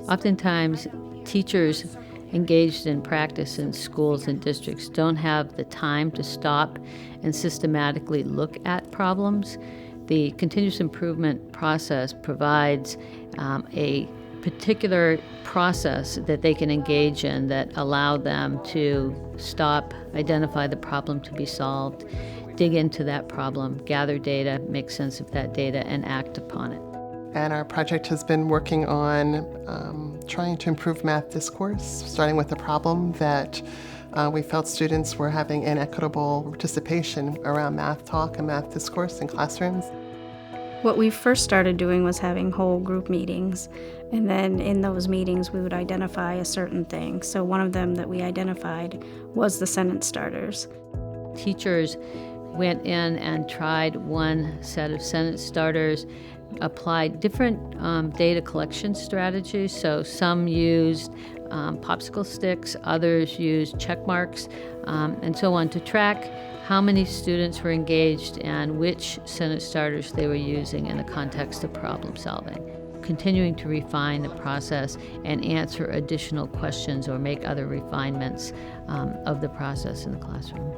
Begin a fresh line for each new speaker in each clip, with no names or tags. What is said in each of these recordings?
Oftentimes, teachers engaged in practice in schools and districts don't have the time to stop and systematically look at problems. The continuous improvement process provides a particular process that they can engage in that allow them to stop, identify the problem to be solved, dig into that problem, gather data, make sense of that data, and act upon it.
And our project has been working on trying to improve math discourse, starting with the problem that we felt students were having inequitable participation around math talk and math discourse in classrooms.
What we first started doing was having whole group meetings, and then in those meetings we would identify a certain thing. So one of them that we identified was the sentence starters.
Teachers went in and tried one set of sentence starters, applied different data collection strategies. So some used popsicle sticks, others used check marks, and so on to track how many students were engaged and which sentence starters they were using in the context of problem solving. Continuing to refine the process and answer additional questions or make other refinements of the process in the classroom.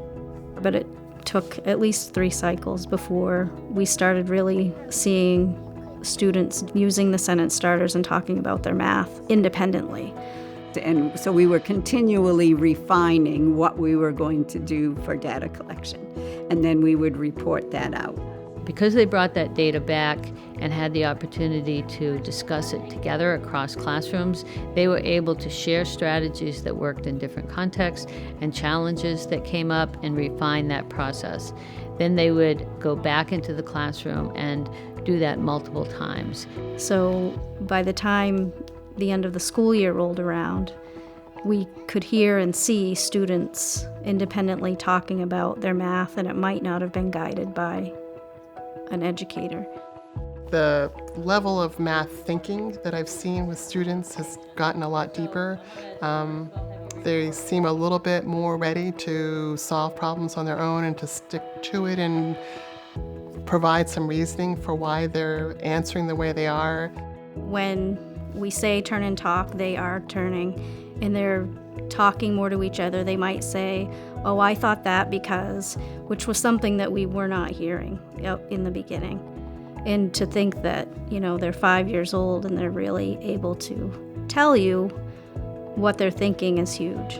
But it took at least 3 cycles before we started really seeing students using the sentence starters and talking about their math independently.
And so we were continually refining what we were going to do for data collection, and then we would report that out.
Because they brought that data back and had the opportunity to discuss it together across classrooms, they were able to share strategies that worked in different contexts and challenges that came up and refine that process. Then they would go back into the classroom and do that multiple times.
So by the time the end of the school year rolled around, we could hear and see students independently talking about their math, and it might not have been guided by an educator.
The level of math thinking that I've seen with students has gotten a lot deeper. They seem a little bit more ready to solve problems on their own and to stick to it and provide some reasoning for why they're answering the way they are.
When we say turn and talk, they are turning, and they're talking more to each other. They might say, "Oh, I thought that because," which was something that we were not hearing in the beginning. And to think that, they're 5 years old and they're really able to tell you what they're thinking is huge.